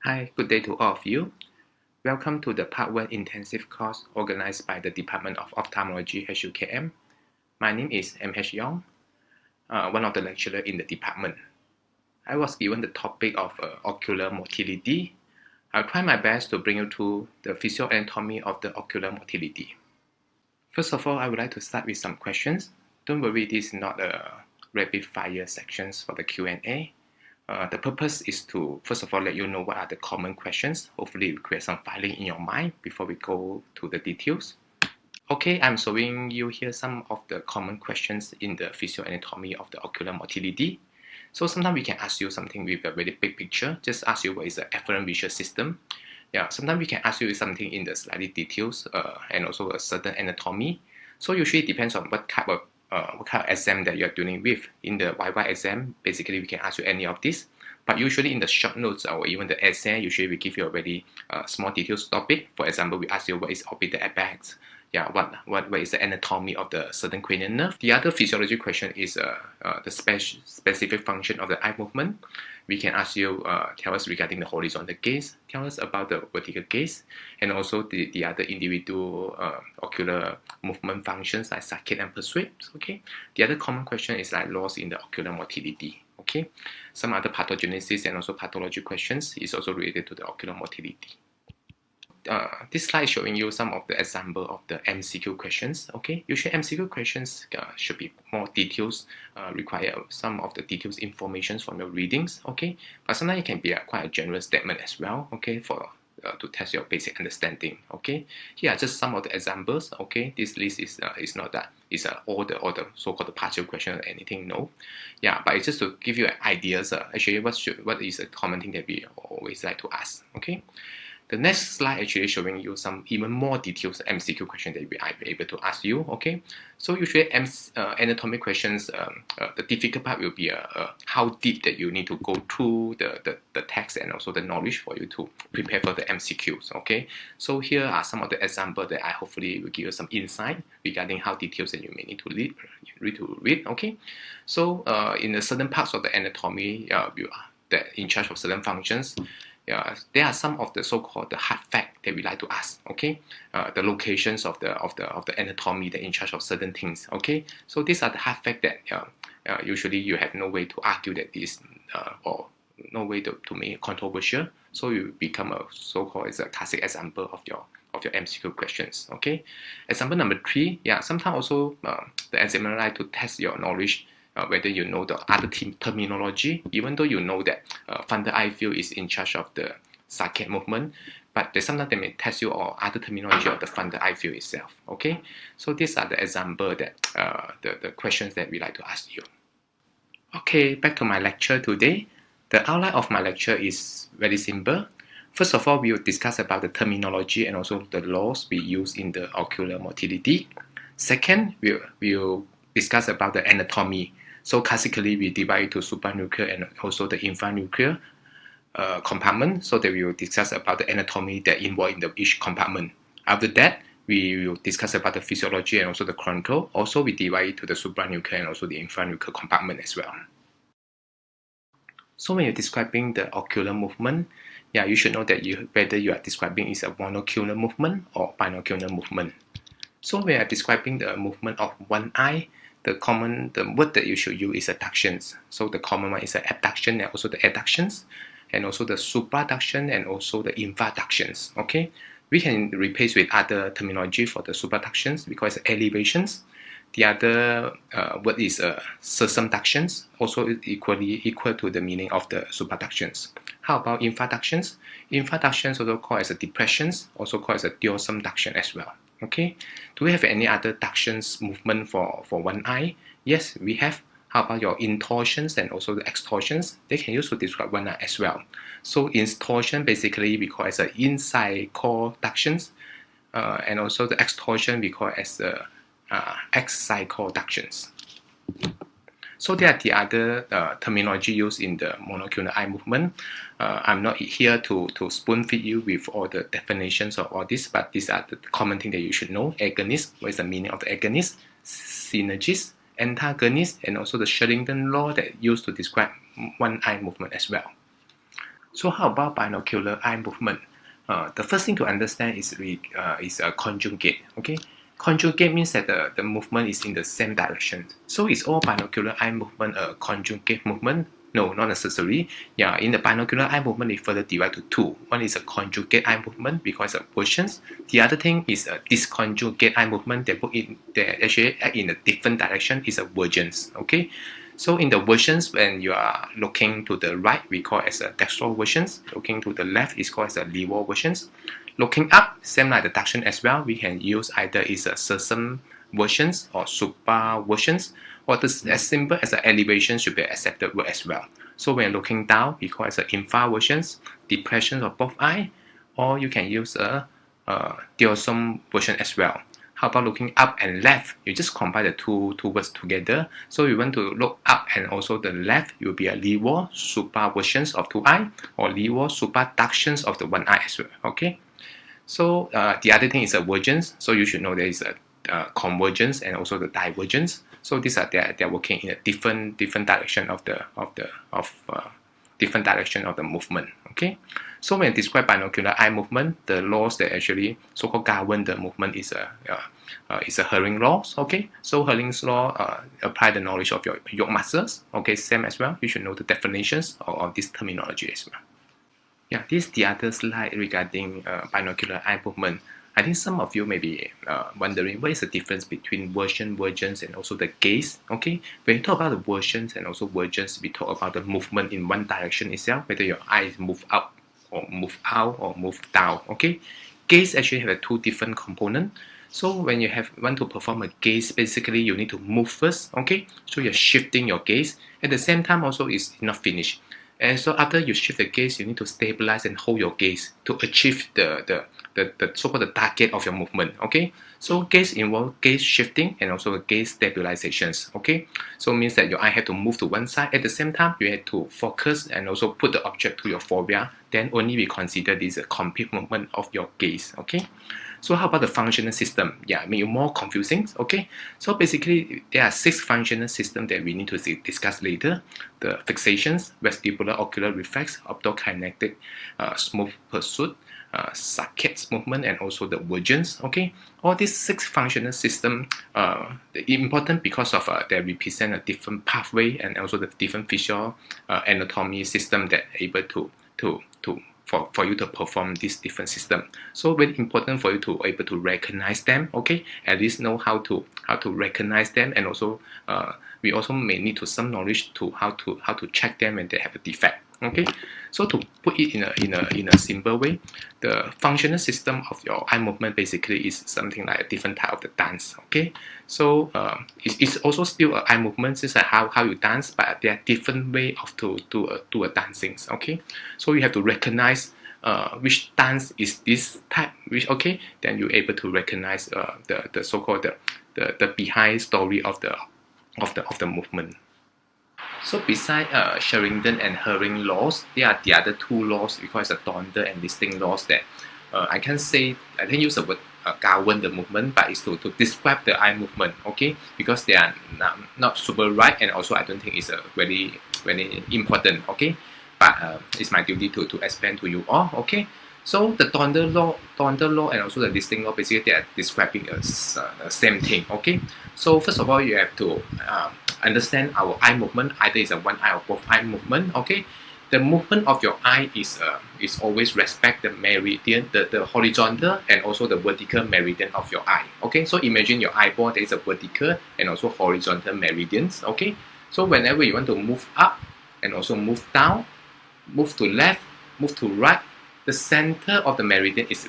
Hi, good day to all of you. Welcome to the Part 1 intensive course organized by the Department of Ophthalmology HUKM. My name is MH Yong, one of the lecturers in the department. I was given the topic of ocular motility. I'll try my best to bring you to the physio-anatomy of the ocular motility. First of all, I would like to start with some questions. Don't worry, this is not a rapid fire sections for the Q&A. The purpose is to, first of all, let you know what are the common questions. Hopefully, you create some filing in your mind before we go to the details. Okay, I'm showing you here some of the common questions in the physio-anatomy of the ocular motility. So sometimes we can ask you something with a very big picture. Just ask you what is the afferent visual system. Yeah, sometimes we can ask you something in the slightly details and also a certain anatomy. So usually it depends on what kind of exam that you're dealing with. In the YY exam, basically we can ask you any of this. But usually in the short notes or even the essay, usually we give you a very small details topic. For example, we ask you what is orbital apex. Yeah, what is the anatomy of the certain cranial nerve. The other physiology question is the specific function of the eye movement. We can ask you, tell us regarding the horizontal gaze, tell us about the vertical gaze, and also the other individual ocular movement functions like saccade and persuade. Okay. The other common question is like loss in the ocular motility. Okay. Some other pathogenesis and also pathology questions is also related to the ocular motility. This slide is showing you some of the example of the MCQ questions. Okay, usually MCQ questions should be more details, require some of the details information from your readings. Okay, but sometimes it can be quite a general statement as well. Okay, for to test your basic understanding. Okay, here are just some of the examples. Okay, this list is not that is all the so-called partial question or anything. No, yeah, but it's just to give you ideas. Actually, what is a common thing that we always like to ask. Okay. The next slide actually showing you some even more details MCQ question that I be able to ask you. Okay, so usually anatomy questions, the difficult part will be how deep that you need to go through the text and also the knowledge for you to prepare for the MCQs. Okay, so here are some of the examples that I hopefully will give you some insight regarding how details that you may need to read. Okay, so in the certain parts of the anatomy, you are that in charge of certain functions. Yeah, there are some of the so-called the hard fact that we like to ask. Okay, the locations of the anatomy that in charge of certain things. Okay, so these are the hard fact that usually you have no way to argue that this or no way to make it controversial. So you become a so-called as a classic example of your MCQ questions. Okay, example number 3. Yeah, sometimes also the examiner like to test your knowledge. Whether you know the other terminology, even though you know that fundal eye field is in charge of the saccade movement, but sometimes they may test you or other terminology of the fundal eye field itself. Okay, so these are the example that the questions that we like to ask you. Okay, back to my lecture today. The outline of my lecture is very simple. First of all, we will discuss about the terminology and also the laws we use in the ocular motility. Second, we will discuss about the anatomy. So classically, we divide it to supranuclear and also the infranuclear compartment. So that we will discuss about the anatomy that involved in each compartment. After that, we will discuss about the physiology and also the control. Also, we divide it to the supranuclear and also the infranuclear compartment as well. So when you're describing the ocular movement, yeah, you should know that whether you are describing is a monocular movement or binocular movement. So when you're describing the movement of one eye, the word that you should use is adductions. So the common one is the abduction and also the adductions, and also the supraduction and also the infraductions. Okay, we can replace with other terminology for the supraductions because elevations. The other word is circumductions, also equal to the meaning of the supraductions. How about infraductions? Infraductions also called as a depressions, also called as a dorsumduction as well. Okay, do we have any other ductions movement for one eye? Yes, we have. How about your intorsions and also the extorsions? They can use to describe one eye as well. So intorsion basically we call as an inside ductions, and also the extorsion we call as the exside ductions. So there are the other terminology used in the monocular eye movement. I'm not here to spoon feed you with all the definitions of all this, but these are the common things that you should know. Agonist, what is the meaning of the agonist? Synergist, antagonist, and also the Sherrington law that used to describe one eye movement as well. So how about binocular eye movement? The first thing to understand is a conjugate. Okay, conjugate means that the movement is in the same direction. So is all binocular eye movement a conjugate movement? No, not necessarily. Yeah, in the binocular eye movement, it further divide to two. One is a conjugate eye movement because of versions. The other thing is a disconjugate eye movement. They actually act in a different direction. Is a vergence. Okay. So in the versions, when you are looking to the right, we call it as a dextral versions. Looking to the left is called as a leval versions. Looking up, same like the direction as well. We can use either is a sesame versions or super versions, or this as simple as an elevation should be accepted word as well. So when looking down, we call it as a infra versions, depression of both eye, or you can use a diosome version as well. How about looking up and left? You just combine the two words together. So you want to look up and also the left, it will be a leval super versions of two eye or leval superductions of the one eye as well. Okay. So the other thing is a vergence. So you should know there is a convergence and also the divergence. So these are they're working in a different direction of different direction of the movement. Okay. So when describe binocular eye movement, the laws that actually so-called govern the movement is a Herring laws. Okay, so Herring's law apply the knowledge of your yoke muscles. Okay, same as well. You should know the definitions of this terminology as well. Yeah, this is the other slide regarding binocular eye movement. I think some of you may be wondering what is the difference between version, vergence, and also the gaze. Okay, when you talk about the versions and also vergence, we talk about the movement in one direction itself, whether your eyes move up or move out or move down. Okay, gaze actually have two different components. So when you want to perform a gaze, basically you need to move first. Okay, so you're shifting your gaze. At the same time, also it's not finished. And so after you shift the gaze, you need to stabilize and hold your gaze to achieve the so-called the target of your movement. Okay, so gaze involves gaze shifting and also gaze stabilizations. Okay, so it means that your eye have to move to one side. At the same time, you have to focus and also put the object to your fovea. Then only we consider this a complete movement of your gaze. Okay. So how about the functional system? Yeah, make it more confusing. Okay, so basically there are 6 functional systems that we need to discuss later. The fixations, vestibular ocular reflex, optokinetic, smooth pursuit, saccades movement, and also the vergence. Okay, all these 6 functional systems important because of they represent a different pathway and also the different physio-anatomy system that are able to for you to perform this different system. So very important for you to able to recognize them. Okay, at least know how to recognize them, and also we also may need to some knowledge to how to check them when they have a defect. Okay, so to put it in a simple way, the functional system of your eye movement basically is something like a different type of the dance. Okay, so it's also still an eye movement, just like how you dance, but there are different way of to do a dancing. Okay, so you have to recognize which dance is this type, which okay, then you're able to recognize the so-called the behind story of the movement. So beside Sheridan and Herring laws, there are the other 2 laws because the Donder and listing laws that I can use the word govern the movement, but it's to describe the eye movement. Okay, because they are not super right, and also I don't think it's a very important. Okay, but it's my duty to explain to you all. Okay, so the Donder law and also the listing law basically they are describing the same thing. Okay, so first of all you have to understand our eye movement, either it's a one eye or both eye movement. Okay, the movement of your eye is always respect the meridian, the horizontal and also the vertical meridian of your eye. Okay, so imagine your eyeball, there is a vertical and also horizontal meridians. Okay, so whenever you want to move up and also move down, move to left, move to right, the center of the meridian is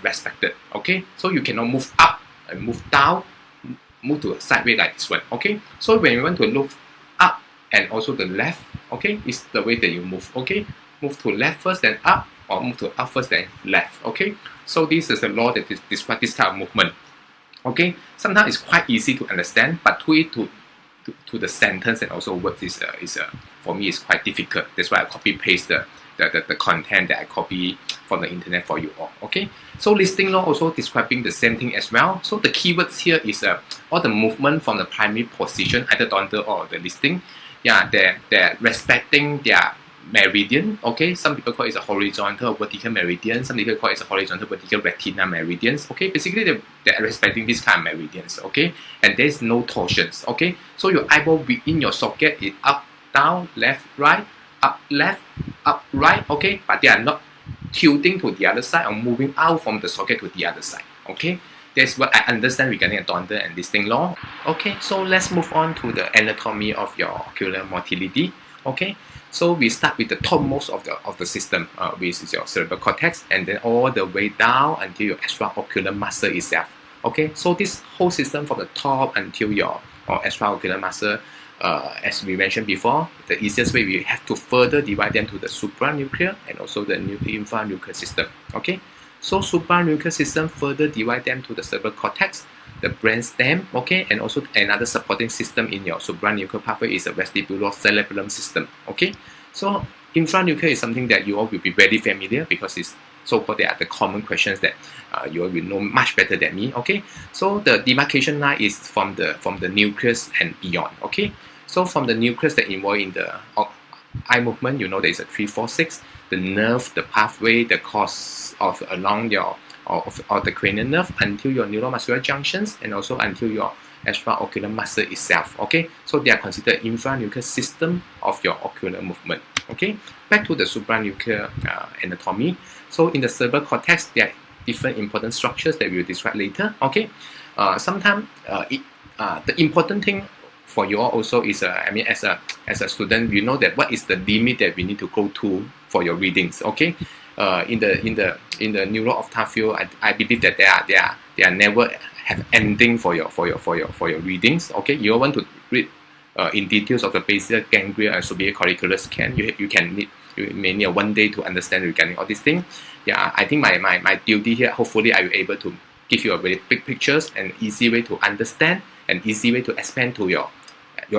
respected. Okay, so you cannot move up and move down, move to a sideway like this one. Okay, so when you want to look up and also the left, okay, is the way that you move. Okay, move to left first then up, or move to up first then left. Okay, so this is the law that describes this type of movement. Okay, sometimes it's quite easy to understand, but to the sentence and also words is for me is quite difficult. That's why I copy paste the content that I copy from the internet for you all. Okay, so listing law also describing the same thing as well. So the keywords here is all the movement from the primary position, either Donder or the listing. Yeah, they're respecting their meridian. Okay, some people call it a horizontal or vertical meridian. Some people call it a horizontal vertical retina meridians. Okay, basically they're respecting this kind of meridians. Okay, and there's no torsions. Okay, so your eyeball within your socket is up, down, left, right, up, left, up, right. Okay, but they are not tilting to the other side or moving out from the socket to the other side. Okay, that's what I understand regarding a Donder and listing law. Okay, so let's move on to the anatomy of your ocular motility. Okay, so we start with the topmost of the system, which is your cerebral cortex, and then all the way down until your extraocular muscle itself. Okay, so this whole system from the top until your extraocular muscle, as we mentioned before, the easiest way we have to further divide them to the supranuclear and also the infranuclear system. Okay, so supranuclear system further divide them to the cerebral cortex, the brainstem, okay, and also another supporting system in your supranuclear pathway is a vestibulocerebellum system. Okay, so infranuclear is something that you all will be very familiar because it's so-called they are the common questions that you all will know much better than me. Okay, so the demarcation line is from the nucleus and beyond. Okay, so from the nucleus that involved in the eye movement, you know there is a 3, 4, 6. The nerve, the pathway, the course of along your or the cranial nerve until your neuromuscular junctions and also until your extraocular muscle itself. Okay, so they are considered infranuclear system of your ocular movement. Okay, back to the supranuclear anatomy. So in the cerebral cortex, there are different important structures that we will describe later. Okay, sometimes the important thing for you all also is I mean as a student, you know that what is the limit that we need to go to for your readings. Okay, in the neuro-ophthalmology field, I believe that they are never have ending for your readings. Okay, you all want to read in details of the basal ganglia and superior collicular scan. You may need 1 day to understand regarding all these things. Yeah, I think my duty here, hopefully I will be able to give you a very big pictures and easy way to understand and easy way to explain to your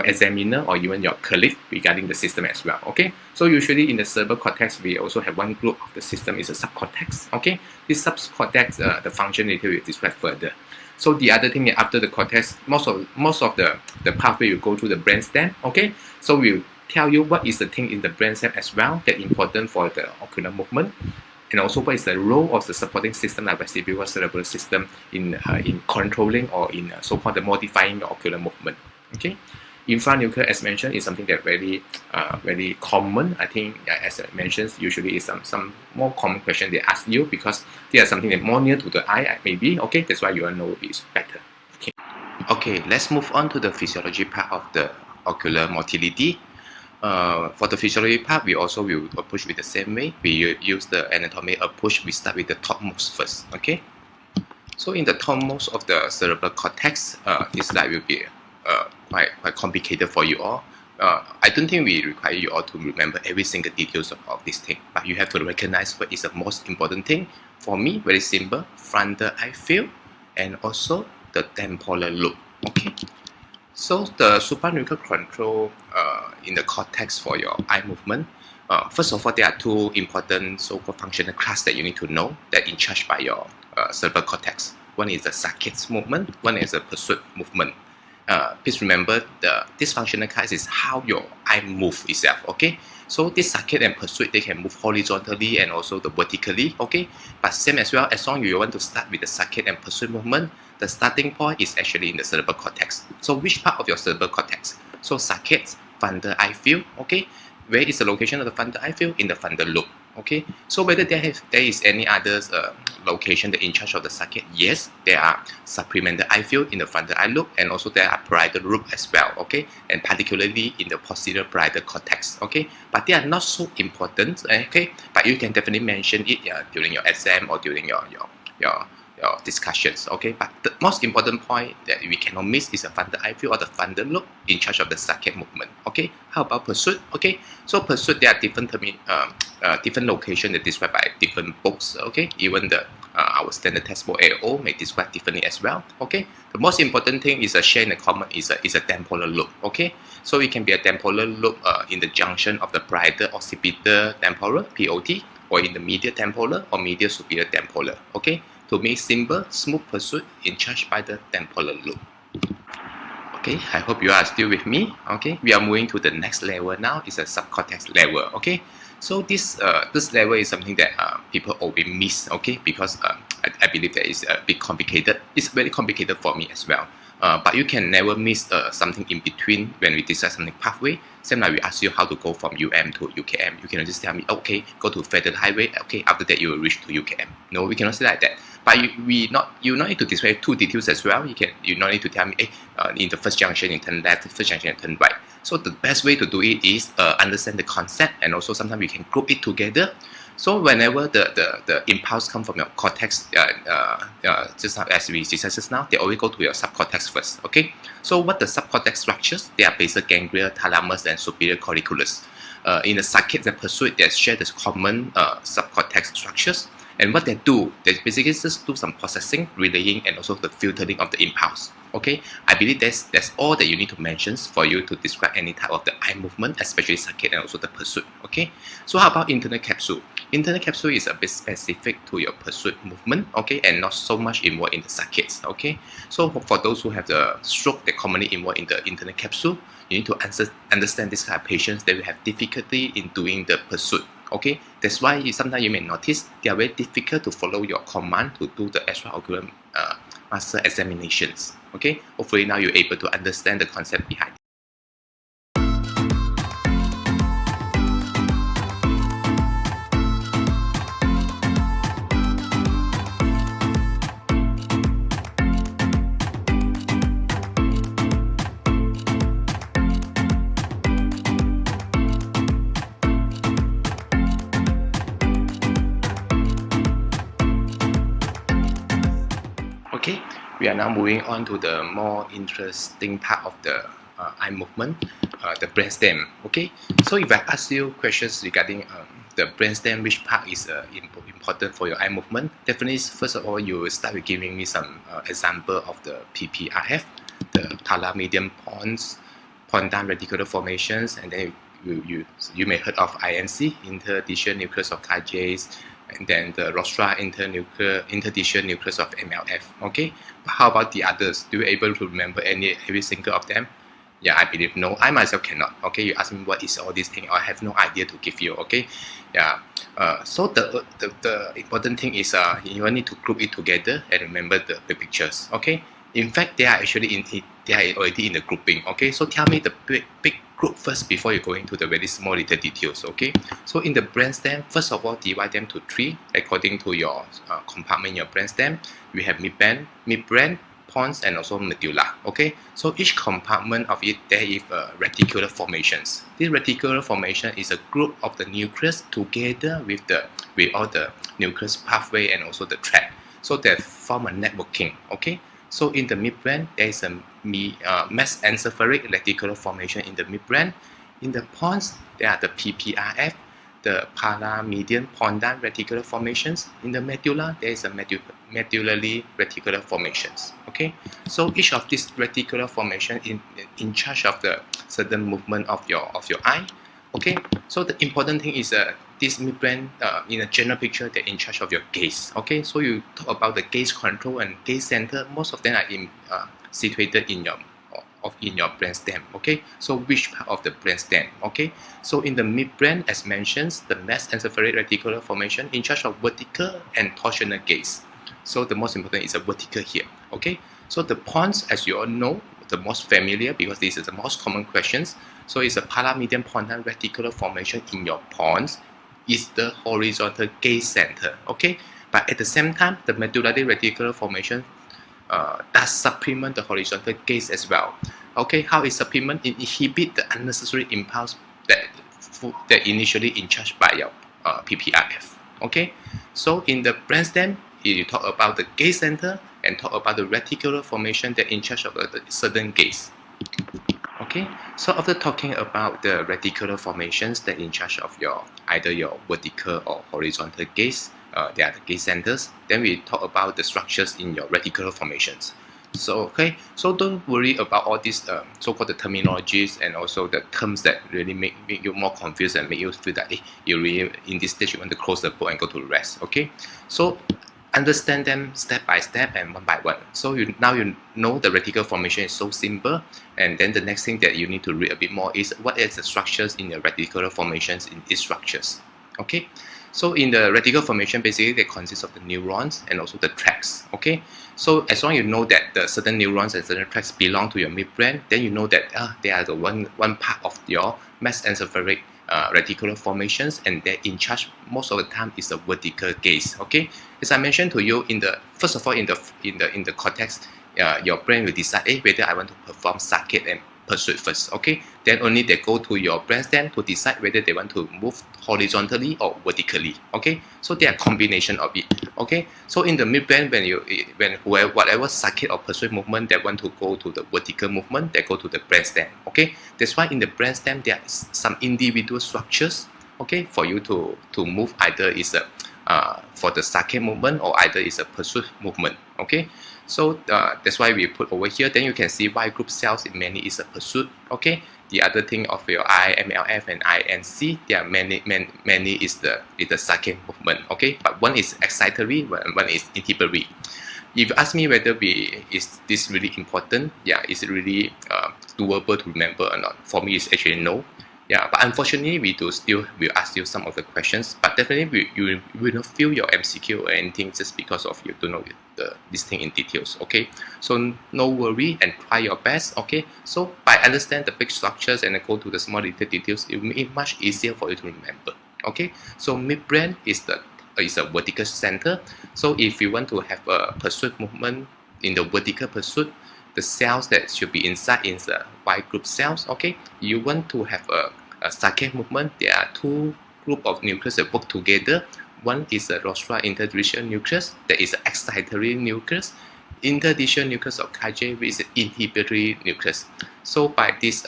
examiner or even your colleague regarding the system as well. Okay, so usually in the cerebral cortex we also have one group of the system is a subcortex. Okay, this subcortex the function later will describe further. So the other thing after the cortex, most of the pathway will go to the brainstem. Okay, so we'll tell you what is the thing in the brainstem as well that important for the ocular movement, and also what is the role of the supporting system like vestibulocerebral system in controlling or in so-called the modifying the ocular movement. Okay, infranuclear, as mentioned, is something that very common. I think as I mentioned, usually is some more common question they ask you because they are something that more near to the eye maybe. Okay, that's why you all know it better. Okay, let's move on to the physiology part of the ocular motility. For the physiology part, we also will approach with the same way. We use the anatomy approach. We start with the topmost first. Okay, so in the topmost of the cerebral cortex, this slide will be quite complicated for you all. I don't think we require you all to remember every single details of this thing, but you have to recognize what is the most important thing. For me, very simple: frontal eye field and also the temporal lobe. Okay, so the supranuclear control in the cortex for your eye movement. First of all, there are two important so-called functional class that you need to know that in charge by your cerebral cortex. One is the saccade movement, one is the pursuit movement. Please remember this functional class is how your eye move itself. Okay, so this saccade and pursuit, they can move horizontally and also the vertically. Okay, but same as well, as long as you want to start with the saccade and pursuit movement, the starting point is actually in the cerebral cortex. So which part of your cerebral cortex? So saccade, frontal eye field. Okay, where is the location of the frontal eye field? In the frontal lobe. Okay, so whether there is any other location that in charge of the saccade? Yes, there are supplemental eye field in the frontal eye lobe, and also there are parietal lobe as well. Okay, and particularly in the posterior parietal cortex. Okay, but they are not so important. Okay, but you can definitely mention it during your exam or during your discussions. Okay, but the most important point that we cannot miss is the frontal eye field or the frontal lobe in charge of the saccade movement. Okay, how about pursuit? Okay, so pursuit, there are different locations that described by different books. Okay, even our standard textbook AO may describe differently as well. Okay, the most important thing is a share in the common is a temporal lobe. Okay, so it can be a temporal lobe in the junction of the parietal occipital temporal (POT) or in the medial temporal or medial superior temporal. Okay, to make simple, smooth pursuit in charge by the temporal lobe. Okay, I hope you are still with me. Okay, we are moving to the next level now. It's a subcortex level. Okay, so this level is something that people always miss. Okay, because I believe that is a bit complicated. It's very complicated for me as well. But you can never miss something in between when we decide something pathway. Same like we ask you how to go from UM to UKM. You can just tell me, okay, go to Federal Highway. Okay, after that you will reach to UKM. No, we cannot say like that. But you not need to display two details as well. You not need to tell me, hey, in the first junction you turn left, first junction you turn right. So the best way to do it is understand the concept, and also sometimes we can group it together. So whenever the impulse come from your cortex, just as we discussed just now, they always go to your subcortex first. Okay. So what the subcortex structures? They are basal ganglia, thalamus, and superior colliculus. In the saccades and pursuit, they share the common subcortex structures. And what they do, they basically just do some processing, relaying, and also the filtering of the impulse. Okay, I believe that's all that you need to mention for you to describe any type of the eye movement, especially saccade and also the pursuit. Okay, so how about internal capsule? Internal capsule is a bit specific to your pursuit movement, okay, and not so much involved in the saccades. Okay, so for those who have the stroke that commonly involved in the internal capsule, you need to understand this kind of patients that will have difficulty in doing the pursuit. Okay, that's why sometimes you may notice they are very difficult to follow your command to do the extraocular muscle examinations. Okay, hopefully now you're able to understand the concept behind it. Okay, we are now moving on to the more interesting part of the eye movement, the brainstem. Okay, so if I ask you questions regarding the brainstem, which part is important for your eye movement, definitely first of all you will start with giving me some example of the PPRF, the pala medium pons, Pondan reticular formations, and then you may heard of INC, interstitial nucleus of Kaj's, and then the rostra interstitial nucleus of MLF. Okay, but how about the others? Do you able to remember every single of them? Yeah, I believe no. I myself cannot. Okay, you ask me what is all these things, I have no idea to give you. Okay, yeah. So the important thing is you need to group it together and remember the pictures. Okay. In fact, they are actually they are already in the grouping. Okay, so tell me the big group first before you go into the very small little details. Okay, so in the brainstem, first of all, divide them to three according to your compartment in your brainstem. We have midbrain, pons, and also medulla. Okay, so each compartment of it there is reticular formations. This reticular formation is a group of the nucleus together with all the nucleus pathway and also the tract. So they form a networking. Okay. So in the midbrain, there is a mesencephalic reticular formation in the midbrain. In the pons, there are the PPRF, the paramedian Pondan reticular formations. In the medulla, there is a medullary reticular formations. Okay, so each of these reticular formation in charge of the certain movement of your eye. Okay, so the important thing is this midbrain, in a general picture, they're in charge of your gaze. Okay, so you talk about the gaze control and gaze center. Most of them are situated in your brainstem. Okay, so which part of the brainstem? Okay, so in the midbrain, as mentioned, the mesencephalic reticular formation in charge of vertical and torsional gaze. So the most important is a vertical here. Okay, so the pons, as you all know, the most familiar because this is the most common questions. So it's a paramedian Pondan reticular formation in your pons. Is the horizontal gaze center. Okay, but at the same time, the medullary reticular formation does supplement the horizontal gaze as well. Okay, how is supplement? It inhibit the unnecessary impulse that initially in charge by your PPRF. Okay, so in the brainstem, you talk about the gaze center and talk about the reticular formation that in charge of the certain gaze. Okay, so after talking about the reticular formations that in charge of either your vertical or horizontal gaze, they are the gaze centers. Then we talk about the structures in your reticular formations. So okay, so don't worry about all these so-called the terminologies and also the terms that really make you more confused and make you feel that you really in this stage you want to close the book and go to rest. Okay, so understand them step by step and one by one. So now you know the reticular formation is so simple, and then the next thing that you need to read a bit more is what is the structures in the reticular formations in these structures. Okay, so in the reticular formation, basically they consist of the neurons and also the tracts. Okay, so as long as you know that the certain neurons and certain tracts belong to your midbrain, then you know that they are the one part of your mesencephalic reticular formations, and they're in charge most of the time is the vertical gaze. Okay, as I mentioned to you, in the first of all in the cortex, your brain will decide whether I want to perform saccade and pursuit first. Okay, then only they go to your brainstem to decide whether they want to move horizontally or vertically. Okay, so they are combination of it. Okay, so in the midbrain, whatever saccade or pursuit movement they want to go to the vertical movement, they go to the brainstem. Okay, that's why in the brainstem there are some individual structures. Okay, for you to move, either is a for the saccade movement or either is a pursuit movement. Okay, so that's why we put over here. Then you can see Y group cells in many is a pursuit. Okay, the other thing of your IMLF and INC, there are many is the saccade movement. Okay, but one is excitatory, one is inhibitory. If you ask me whether is this really important, yeah, is it really doable to remember or not? For me, it's actually no. Yeah, but unfortunately, will ask you some of the questions, but definitely you will not feel your MCQ or anything just because of you don't know this thing in details. Okay, so no worry and try your best. Okay, so by understand the big structures and then go to the small little details, it will make it much easier for you to remember. Okay, so midbrain is a vertical center. So if you want to have a pursuit movement in the vertical pursuit, the cells that should be inside is the Y group cells. Okay, you want to have a saccade movement. There are two group of nucleus that work together. One is the rostral interstitial nucleus, that is an excitatory nucleus. Interstitial nucleus of Kj is an inhibitory nucleus. So by this,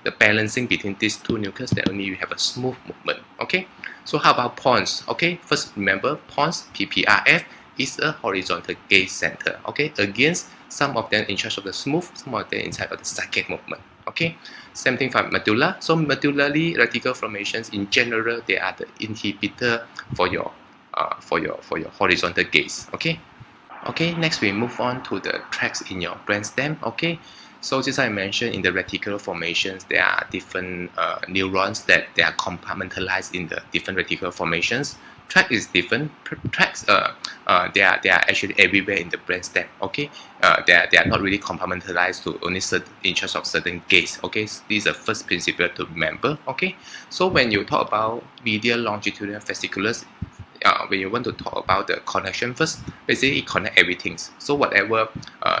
the balancing between these two nucleus, then only you have a smooth movement. Okay. So how about pons? Okay. First, remember pons PPRF is a horizontal gaze center. Okay. Against some of them in charge of the smooth, some of them in charge of the saccade movement. Okay. Same thing for medulla. So medullary reticular formations in general, they are the inhibitor for your horizontal gaze. Okay. Okay, next we move on to the tracts in your brainstem. Okay, so just as I mentioned, in the reticular formations, there are different neurons that they are compartmentalized in the different reticular formations. Tract is different. Tracts they are actually everywhere in the brainstem. Okay, they are not really compartmentalized to only certain in charge of certain gaze. Okay, so this is the first principle to remember. Okay, so when you talk about medial longitudinal fasciculars, when you want to talk about the connection first, basically it connects everything. So whatever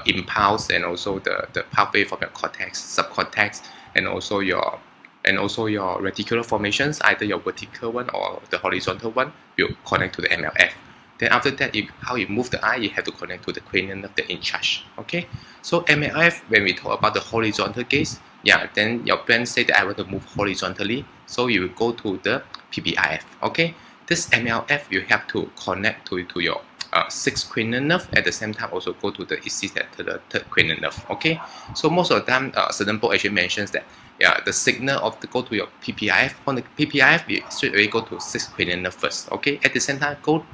impulse and also the pathway from your cortex, subcortex, and also your reticular formations, either your vertical one or the horizontal one, will connect to the MLF. Then after that, how you move the eye, you have to connect to the cranial nerve that in charge. Okay, so MLF, when we talk about the horizontal gaze, yeah, then your brain say that I want to move horizontally, so you will go to the PPIF. Okay. This MLF you have to connect to your sixth cranial nerve, at the same time also go to the third cranial nerve. Okay, so most of the time certain book actually mentions that the signal of the go to your PPIF. On the PPIF you straight away go to sixth cranial nerve first. Okay, at the same time go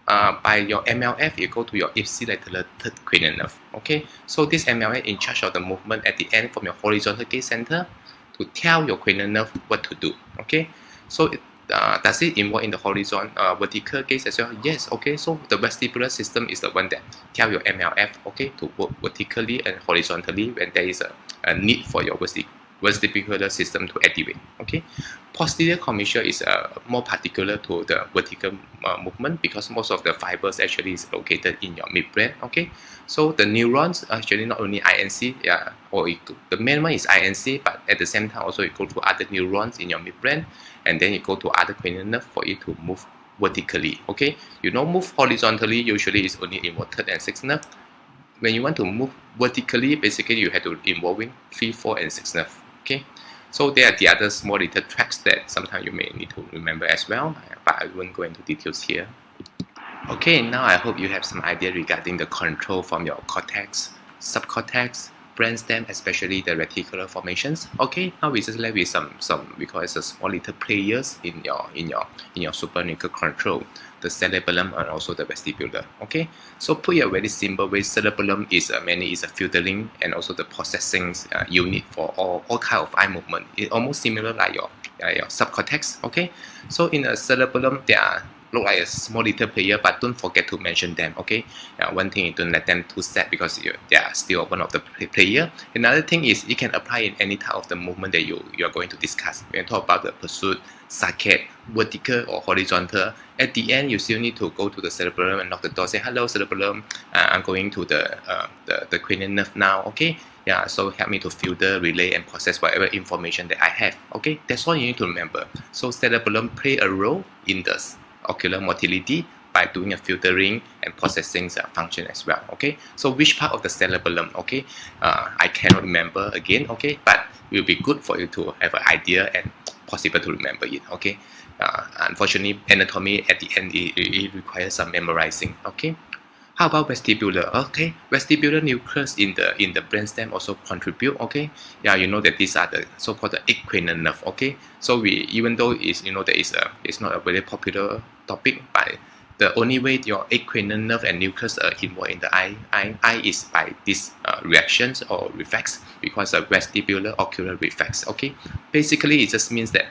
by your MLF you go to your ipsilateral third cranial nerve. Okay, so this MLF in charge of the movement at the end from your horizontal gaze center to tell your cranial nerve what to do. Okay, so does it involve in the vertical gaze as well? Yes. Okay, so the vestibular system is the one that tell your MLF, okay, to work vertically and horizontally when there is a need for your vestibular system to activate. Okay, posterior commissure is more particular to the vertical movement because most of the fibers actually is located in your midbrain. Okay, so the neurons actually not only INC, the main one is INC, but at the same time also you go to other neurons in your midbrain, and then you go to other cranial nerve for it to move vertically. Okay, you don't move horizontally, usually it's only involved third and sixth nerve. When you want to move vertically, basically you have to involving 3, 4, and 6 nerve. Okay, so there are the other small little tracks that sometimes you may need to remember as well, but I won't go into details here. Okay, now I hope you have some idea regarding the control from your cortex, subcortex, brainstem, especially the reticular formations. Okay, now we just left with some we call it a small little players in your supranuclear control, the cerebellum and also the vestibular. Okay, so put it a very simple way, cerebellum is mainly is a filtering and also the processing unit for all kind of eye movement. It's almost similar like your subcortex. Okay, so in a cerebellum there are look like a small little player, but don't forget to mention them. Okay, one thing is don't let them too sad because they are still one of the player. Another thing is you can apply in any type of the movement that you are going to discuss. When you talk about the pursuit, saccade, vertical or horizontal, at the end you still need to go to the cerebellum and knock the door. Say hello cerebellum, I'm going to the cranial nerve now. Okay. Yeah, so help me to filter, relay, and process whatever information that I have. Okay, that's all you need to remember. So cerebellum play a role in the ocular motility by doing a filtering and processing function as well. Okay, so which part of the cerebellum? Okay, I cannot remember again. Okay, but it will be good for you to have an idea and possible to remember it. Okay, unfortunately, anatomy at the end it requires some memorizing. Okay. How about vestibular? Okay, vestibular nucleus in the brainstem also contribute. Okay, yeah, you know that these are the so-called the cranial nerve. Okay, so we even though it's that it's not a very popular topic, but the only way your cranial nerve and nucleus are involved in the eye is by these reactions or reflex, because of vestibular ocular reflex. Okay, basically it just means that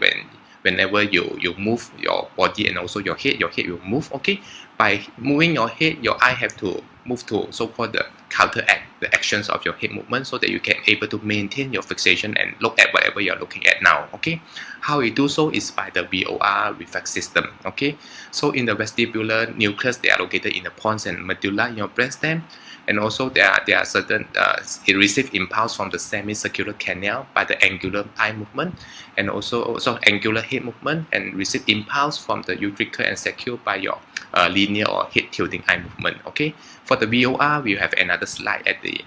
whenever you move your body and also your head will move. Okay, by moving your head, your eye have to move to so-called the counteract the actions of your head movement, so that you can able to maintain your fixation and look at whatever you're looking at now. Okay, how we do so is by the VOR reflex system. Okay, so in the vestibular nucleus, they are located in the pons and medulla in your brainstem, and also there are certain it receive impulse from the semicircular canal by the angular eye movement, and also angular head movement, and receive impulse from the utricle and sacule by your linear or head tilting eye movement. Okay, for the VOR, we have another slide at the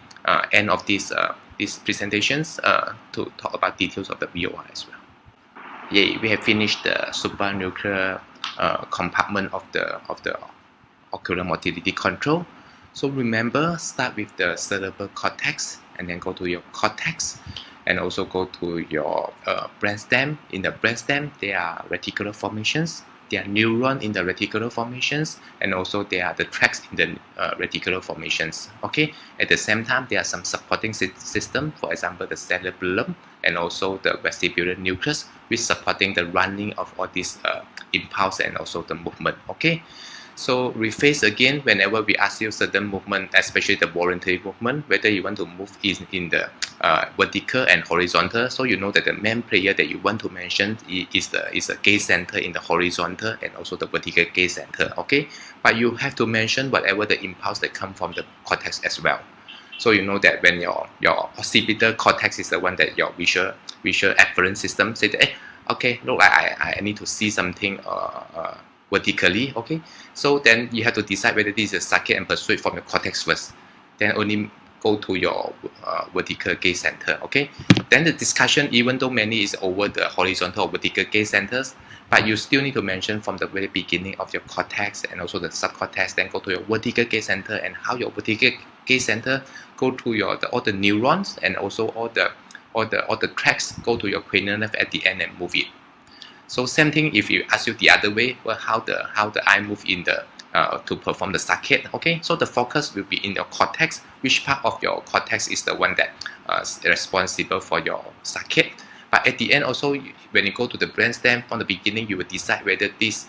end of these presentations to talk about details of the VOR as well. Yay, we have finished the supranuclear compartment of the ocular motility control. So remember, start with the cerebral cortex and then go to your cortex, and also go to your brainstem. In the brainstem, there are reticular formations, there are neurons in the reticular formations, and also there are the tracts in the reticular formations. Okay, at the same time, there are some supporting system, for example, the cerebellum and also the vestibular nucleus, which supporting the running of all these impulse and also the movement. Okay. So rephrase again whenever we ask you certain movement, especially the voluntary movement, whether you want to move in the vertical and horizontal. So you know that the main player that you want to mention is a gaze center in the horizontal and also the vertical gaze center. Okay, but you have to mention whatever the impulse that come from the cortex as well. So you know that when your occipital cortex is the one that your visual afferent system say that, okay, look like I need to see something vertically. Okay, so then you have to decide whether this is a saccade and pursuit from your cortex first, then only go to your vertical gaze center. Okay, then the discussion, even though mainly is over the horizontal or vertical gaze centers, but you still need to mention from the very beginning of your cortex and also the subcortex, then go to your vertical gaze center, and how your vertical gaze center go to all the neurons, and also all the tracks go to your cranial nerve at the end and move it. So same thing if you ask you the other way, well, how the eye move in the to perform the saccade. Okay, so the focus will be in your cortex. Which part of your cortex is the one that is responsible for your saccade? But at the end also, when you go to the brainstem, from the beginning you will decide whether this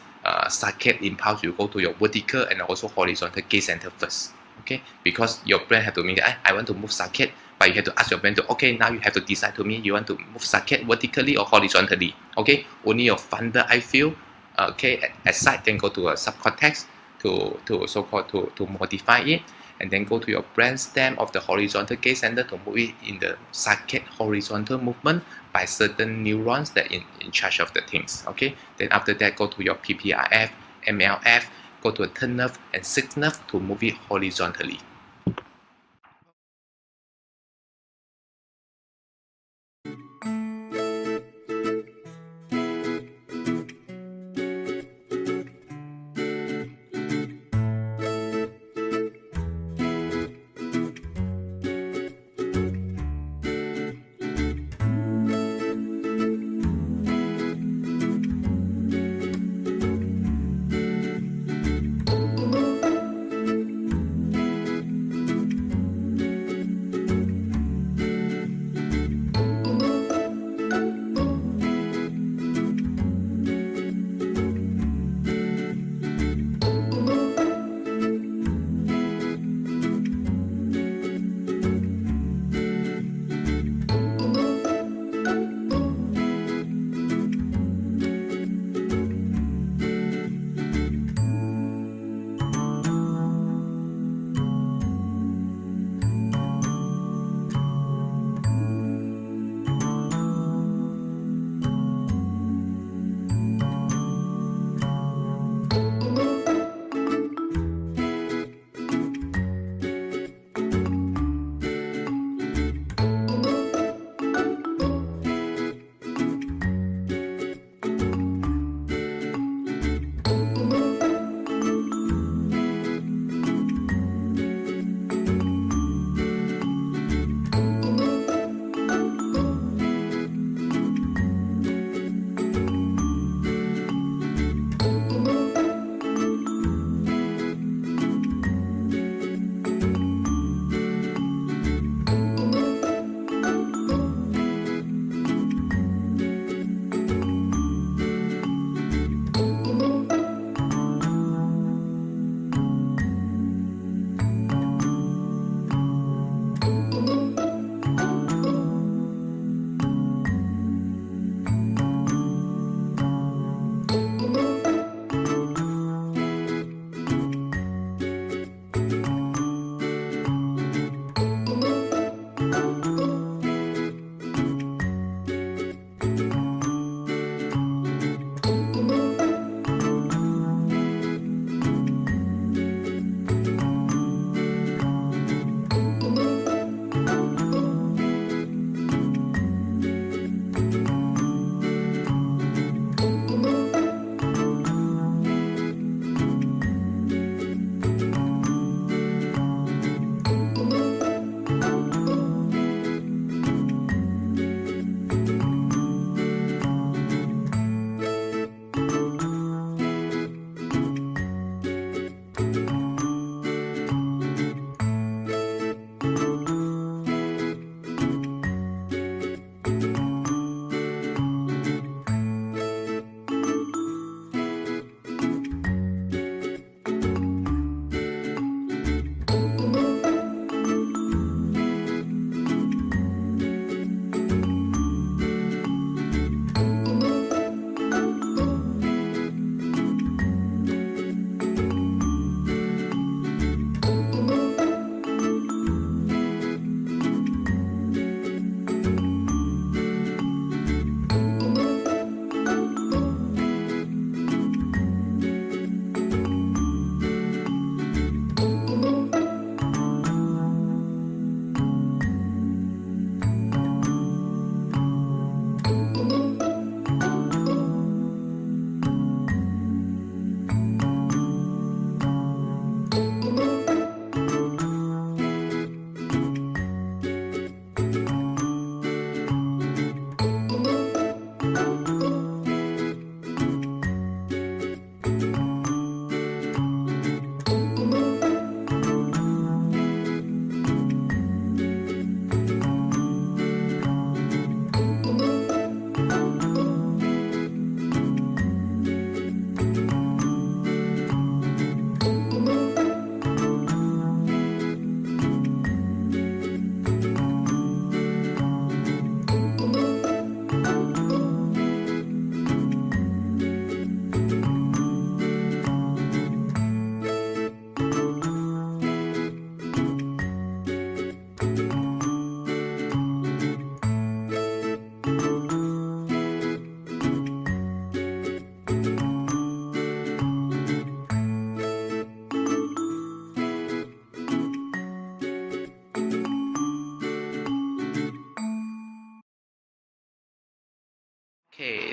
saccade impulse will go to your vertical and also horizontal gaze center first. Okay, because your brain have to mean that I want to move saccade, but you have to ask your brain to, okay, now you have to decide to me, you want to move saccade vertically or horizontally. Okay, only your fundal eye field, okay, aside, then go to a subcortex to so-called to modify it, and then go to your brainstem of the horizontal gaze center to move it in the saccade horizontal movement by certain neurons that in charge of the things. Okay, then after that go to your PPRF, MLF, go to a third nerve and sixth nerve to move it horizontally.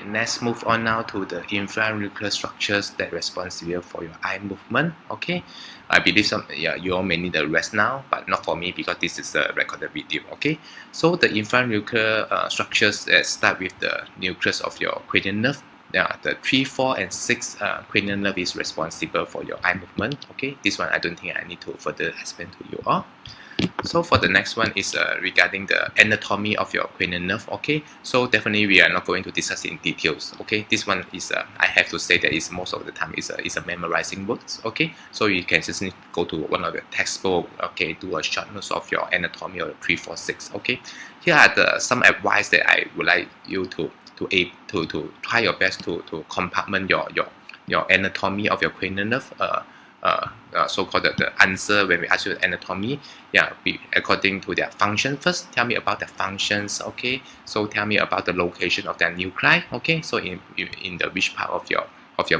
Okay, let's move on now to the infranuclear structures that are responsible for your eye movement. Okay, I believe you all may need a rest now, but not for me because this is a recorded video. Okay, so the infranuclear structures start with the nucleus of your cranial nerve. The 3, 4, and 6 cranial nerve is responsible for your eye movement. Okay, this one I don't think I need to further explain to you all. So for the next one is regarding the anatomy of your cranial nerve. Okay, so definitely we are not going to discuss in details. Okay, this one is I have to say that is most of the time is a memorizing words. Okay, so you can just need to go to one of the textbook. Okay, do a short notes of your anatomy or 3, 4, 6. Okay, here are some advice that I would like you to try your best to compartment your anatomy of your cranial nerve. So-called the answer when we ask you anatomy, according to their function first. Tell me about the functions. Okay, so tell me about the location of their nuclei. Okay, so in the which part of your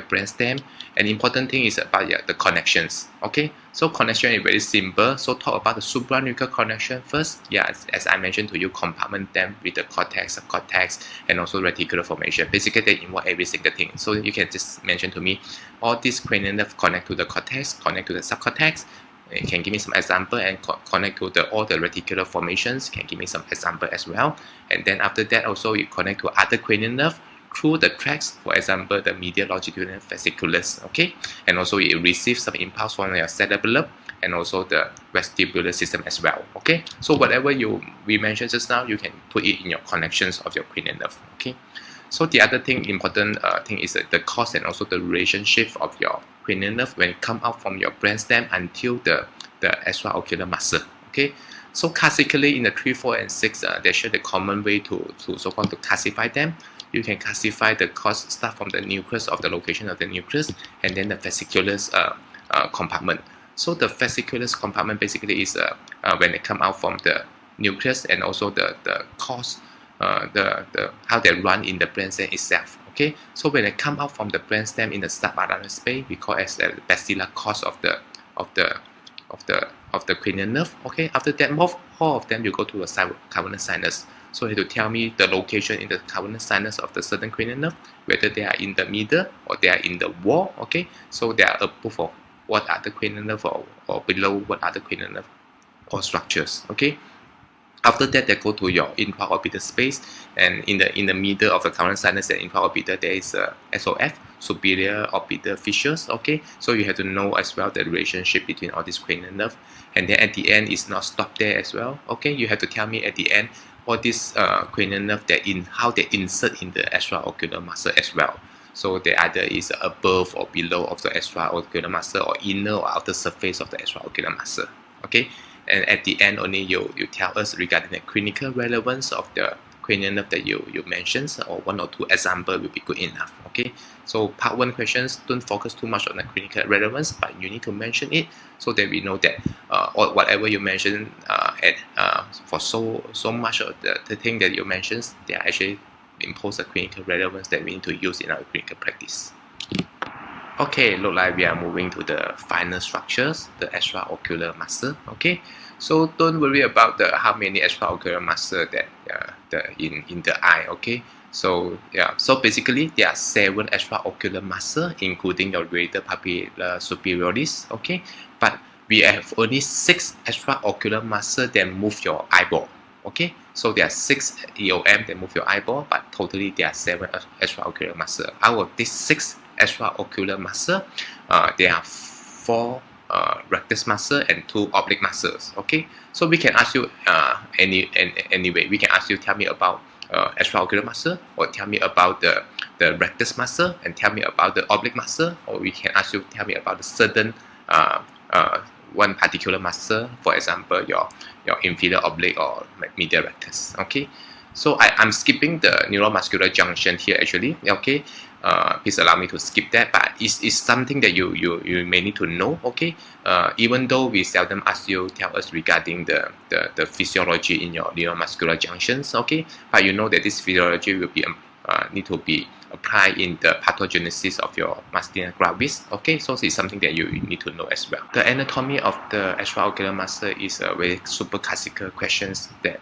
brainstem. An important thing is about the connections. Okay, so connection is very simple. So talk about the supranuclear connection first. As I mentioned to you, compartment them with the cortex, subcortex, and also reticular formation. Basically, they involve every single thing. So you can just mention to me, all these cranial nerve connect to the cortex, connect to the subcortex. You can give me some example, and connect to all the reticular formations. Can give me some example as well. And then after that, also you connect to other cranial nerve through the tracks, for example, the medial longitudinal fasciculus. Okay, and also you receive some impulse from your cerebellum and also the vestibular system as well. Okay, so whatever we mentioned just now, you can put it in your connections of your cranial nerve. Okay, so the other thing, important thing is the cause and also the relationship of your cranial nerve when it come out from your brainstem until the extraocular muscle. Okay, so classically in the 3, 4, and 6, they share the common way to so-called to classify them. You can classify the cause start from the nucleus of the location of the nucleus and then the fasciculus compartment. So the fasciculus compartment basically is when they come out from the nucleus, and also the cause, how they run in the brainstem itself. Okay, so when they come out from the brainstem in the subarachnoid space, we call as the basilar cause of the cranial nerve. Okay, after that, all of them you go to a cavernous sinus. So you have to tell me the location in the cavernous sinus of the certain cranial nerve, whether they are in the middle or they are in the wall. Okay, so they are above or what other cranial nerve, or below what other cranial nerve or structures. Okay, after that they go to your intraorbital space, and in the middle of the cavernous sinus and intraorbital there is a SOF, superior orbital fissures. Okay, so you have to know as well the relationship between all these cranial nerve, and then at the end it's not stopped there as well. Okay, you have to tell me at the end all these cranial nerve how they insert in the extraocular muscle as well. So they either is above or below of the extraocular muscle, or inner or outer surface of the extraocular muscle. Okay, and at the end only you tell us regarding the clinical relevance of the cranial nerve that you mentioned, or 1 or 2 example will be good enough. Okay, so part 1 questions don't focus too much on the clinical relevance, but you need to mention it so that we know that or whatever you mention for so much of the thing that you mentioned, they are actually impose a clinical relevance that we need to use in our clinical practice. Okay, look like we are moving to the final structures, the extraocular muscle. Okay, so don't worry about how many extraocular muscle that in the eye. Okay, so so basically there are 7 extraocular muscle, including your radial papilla superioris. Okay, but we have only 6 extraocular muscle that move your eyeball. Okay, so there are 6 EOM that move your eyeball, but totally there are 7 extraocular muscle. Out of these 6 extraocular muscle, there are 4 rectus muscle and 2 oblique muscles. Okay, so we can ask you anyway. We can ask you, tell me about extraocular muscle, or tell me about the rectus muscle, and tell me about the oblique muscle, or we can ask you, tell me about the certain one particular muscle, for example your inferior oblique or medial rectus. Okay, so I'm skipping the neuromuscular junction here actually. Okay, please allow me to skip that, but it's something that you may need to know. Okay, even though we seldom ask you tell us regarding the physiology in your neuromuscular junctions. Okay, but you know that this physiology will be need to be applied in the pathogenesis of your myasthenia gravis. Okay, so it's something that you need to know as well. The anatomy of the extraocular muscle is a very super classical questions that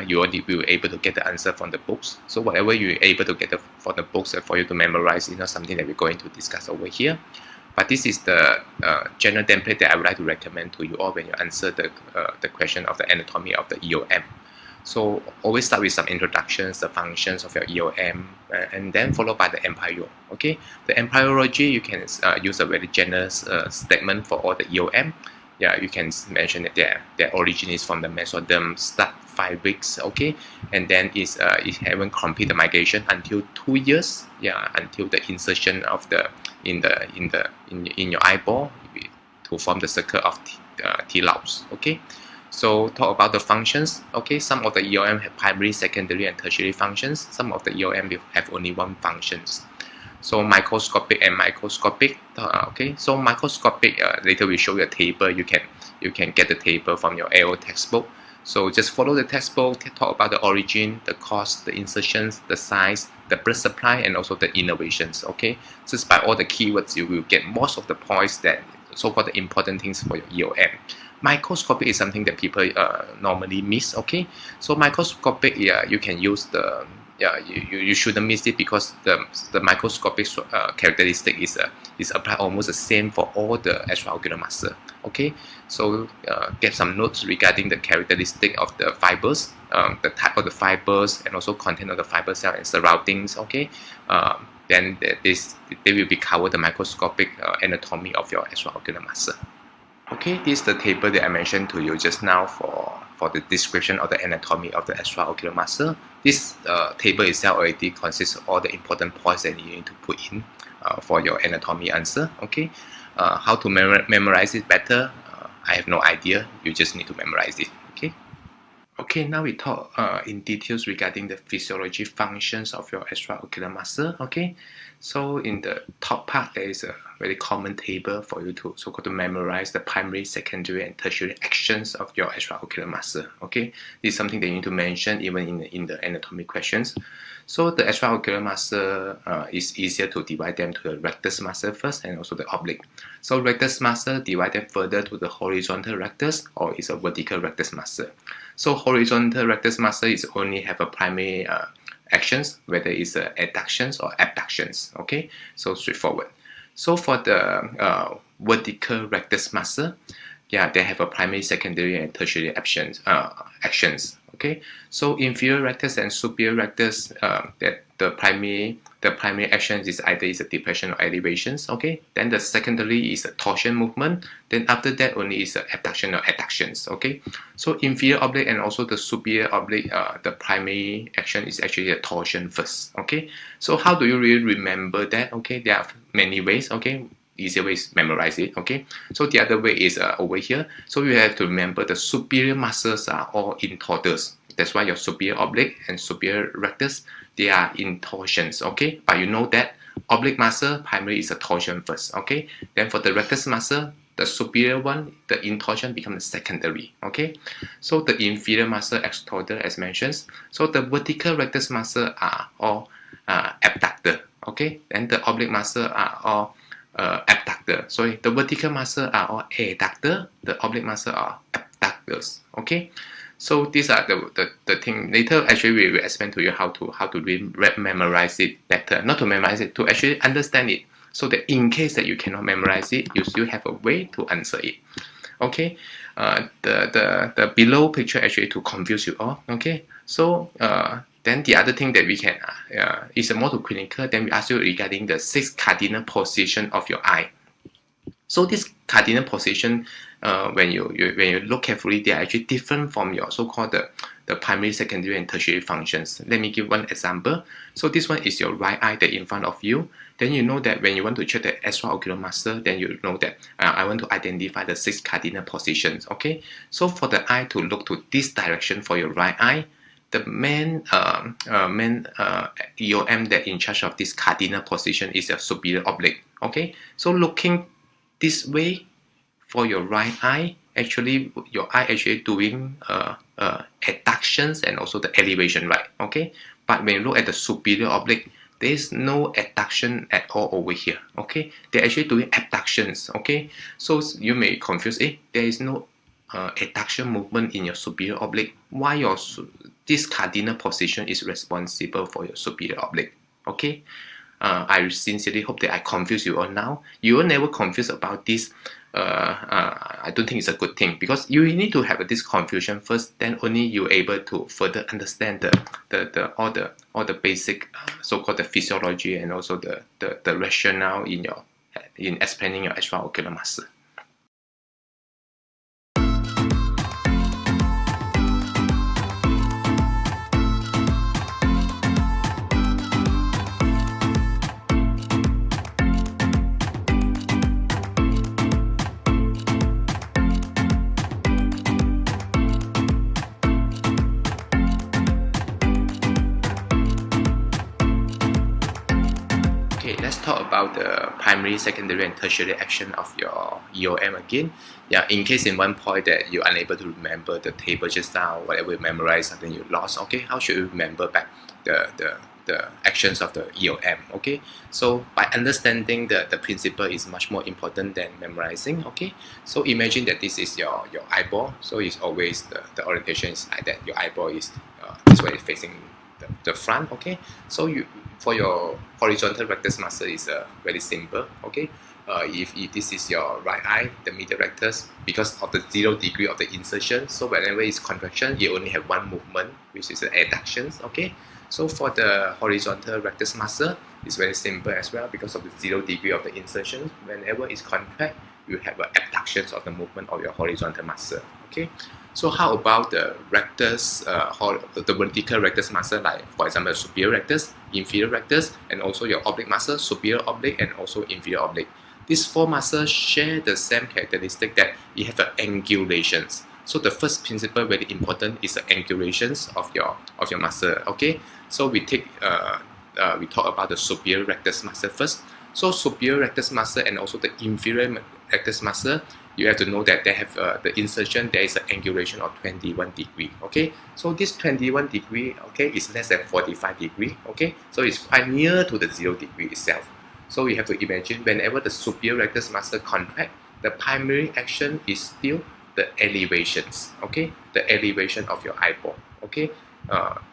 you will be able to get the answer from the books. So whatever you're able to get from the books for you to memorize is not something that we're going to discuss over here. But this is the general template that I would like to recommend to you all when you answer the question of the anatomy of the EOM. So always start with some introductions, the functions of your EOM, and then followed by the empyro. Okay, the empyrology you can use a very generous statement for all the EOM. Yeah, you can mention that their origin is from the mesoderm, start 5 weeks. Okay, and then it haven't complete the migration until 2 years. Yeah, until the insertion of the in your eyeball to form the circle of T-lobes. Okay. So talk about the functions. Okay, some of the EOM have primary, secondary, and tertiary functions. Some of the EOM will have only one functions. So microscopic and microscopic. Okay, so microscopic. Later we show you a table. You can get the table from your AO textbook. So just follow the textbook. Talk about the origin, the cause, the insertions, the size, the blood supply, and also the innervations. Okay, just by all the keywords, you will get most of the points that so-called the important things for your EOM. Microscopic is something that people normally miss. Okay, so microscopic, you can use the you shouldn't miss it because the microscopic characteristic is applied almost the same for all the extraocular muscle. Okay, so get some notes regarding the characteristic of the fibers, the type of the fibers, and also content of the fiber cell and surroundings. Okay, then they will be covered the microscopic anatomy of your extraocular muscle. Okay, this is the table that I mentioned to you just now for the description of the anatomy of the extraocular muscle. This table itself already consists of all the important points that you need to put in for your anatomy answer. Okay, how to memorize it better, I have no idea. You just need to memorize it. Okay. Okay, now we talk in details regarding the physiology functions of your extraocular muscle. Okay, so in the top part, there is a very common table for you to so-called to memorize the primary, secondary, and tertiary actions of your extraocular muscle. Okay, this is something that you need to mention even in the anatomy questions. So the extraocular muscle is easier to divide them to the rectus muscle first and also the oblique. So rectus muscle divide them further to the horizontal rectus or is a vertical rectus muscle. So horizontal rectus muscle is only have a primary actions, whether it's adductions or abductions. Okay, so straightforward. So for the vertical rectus muscle, yeah, they have a primary, secondary, and tertiary actions. Okay, so inferior rectus and superior rectus, that the primary action is either is a depression or elevations. Okay, then the secondary is a torsion movement. Then after that only is a abduction or adductions. Okay, so inferior oblique and also the superior oblique, the primary action is actually a torsion first. Okay, so how do you really remember that? Okay, there are many ways. Okay. Easier way is memorize it. Okay, so the other way is over here. So you have to remember the superior muscles are all in torsions. That's why your superior oblique and superior rectus, they are in torsions. Okay, but you know that oblique muscle primary is a torsion first. Okay, then for the rectus muscle, the superior one, the intorsion becomes secondary. Okay, so the inferior muscle extruder as mentioned. So the vertical rectus muscle are all abductor. Okay, and the oblique muscle are all abductor. Sorry, the vertical muscle are all adductor, the oblique muscle are abductors. Okay, so these are the thing. Later, actually, we will explain to you how to memorize it better. Not to memorize it, to actually understand it. So that in case that you cannot memorize it, you still have a way to answer it. Okay, the below picture actually to confuse you all. Okay, so then the other thing that we can is more to clinical. Then we ask you regarding the 6 cardinal position of your eye. So this cardinal position, when you look carefully, they are actually different from your so-called the primary, secondary, and tertiary functions. Let me give one example. So this one is your right eye that in front of you. Then you know that when you want to check the extraocular muscle, then you know that I want to identify the 6 cardinal positions. Okay, so for the eye to look to this direction for your right eye, the main EOM that in charge of this cardinal position is your superior oblique. Okay, so looking this way for your right eye, actually your eye actually doing adductions and also the elevation, right? Okay, but when you look at the superior oblique, there is no adduction at all over here. Okay, they're actually doing abductions. Okay, so you may confuse, there is no adduction movement in your superior oblique, why this cardinal position is responsible for your superior oblique. Okay, I sincerely hope that I confuse you all now. You will never confuse about this. I don't think it's a good thing, because you need to have this confusion first. Then only you're able to further understand all the basic so-called the physiology and also the rationale in explaining your extraocular muscle. Okay, let's talk about the primary, secondary, and tertiary action of your EOM again. Yeah, in case in one point that you're unable to remember the table just now, whatever you memorized, something you lost. Okay, how should you remember back the actions of the EOM? Okay, so by understanding the principle is much more important than memorizing. Okay, so imagine that this is your eyeball. So it's always the orientation is like that. Your eyeball is this way facing the front. Okay, so for your horizontal rectus muscle is very simple. Okay, if this is your right eye, the medial rectus, because of the 0 degree of the insertion, so whenever it's contraction, you only have one movement, which is the adductions. Okay, so for the horizontal rectus muscle, it's very simple as well, because of the 0 degree of the insertion. Whenever it's contract, you have abductions of the movement of your horizontal muscle. Okay, so how about the rectus, the vertical rectus muscle, like for example superior rectus, inferior rectus, and also your oblique muscle, superior oblique and also inferior oblique. These 4 muscles share the same characteristic that you have angulations. So the first principle very important is the angulations of your muscle. Okay, so we talk about the superior rectus muscle first. So superior rectus muscle and also the inferior rectus muscle, you have to know that they have the insertion, there is an angulation of 21 degree. Okay, so this 21 degree, okay, is less than 45 degree. Okay, so it's quite near to the 0 degree itself. So you have to imagine whenever the superior rectus muscle contract, the primary action is still the elevations. Okay, the elevation of your eyeball. Okay,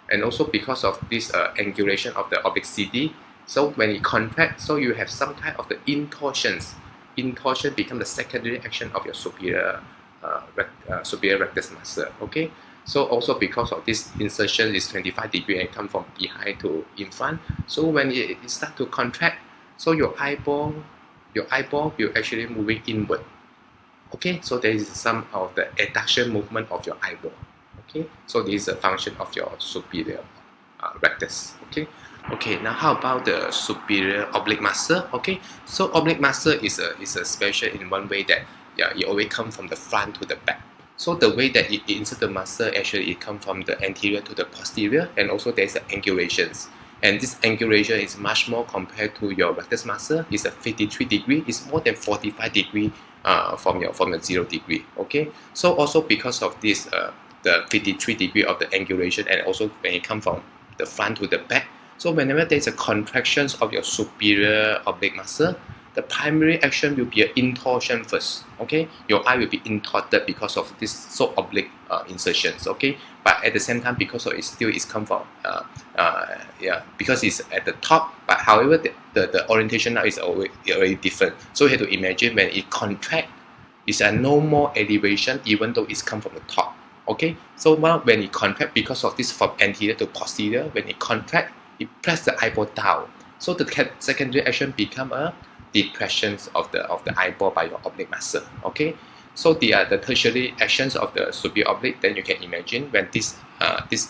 and also because of this angulation of the oblique CD, so when it contracts, so you have some kind of the intorsions. Intorsion become the secondary action of your superior rectus muscle. Okay, so also because of this insertion is 25 degree and come from behind to in front, so when it start to contract, so your eyeball will actually moving inward. Okay, so there is some of the adduction movement of your eyeball. Okay, so this is a function of your superior rectus. Okay, now how about the superior oblique muscle? Okay, so oblique muscle is a special in one way that it always come from the front to the back. So the way that it insert the muscle, actually it come from the anterior to the posterior, and also there's the angulations. And this angulation is much more compared to your rectus muscle. It's a 53 degree. It's more than 45 degree from your 0 degree. Okay, so also because of this the 53 degree of the angulation, and also when it come from the front to the back. So whenever there's a contractions of your superior oblique muscle, the primary action will be an intorsion first. Okay, your eye will be intorted because of this so oblique insertions. Okay, but at the same time, because of it still is come from because it's at the top. But however, the orientation now is already different. So you have to imagine when it contract, it's a no more elevation, even though it's come from the top. Okay, so now when it contract, because of this from anterior to posterior, when it contract, it press the eyeball down. So the secondary action become a depression of the eyeball by your oblique muscle. Okay, so the tertiary actions of the superior oblique, then you can imagine when this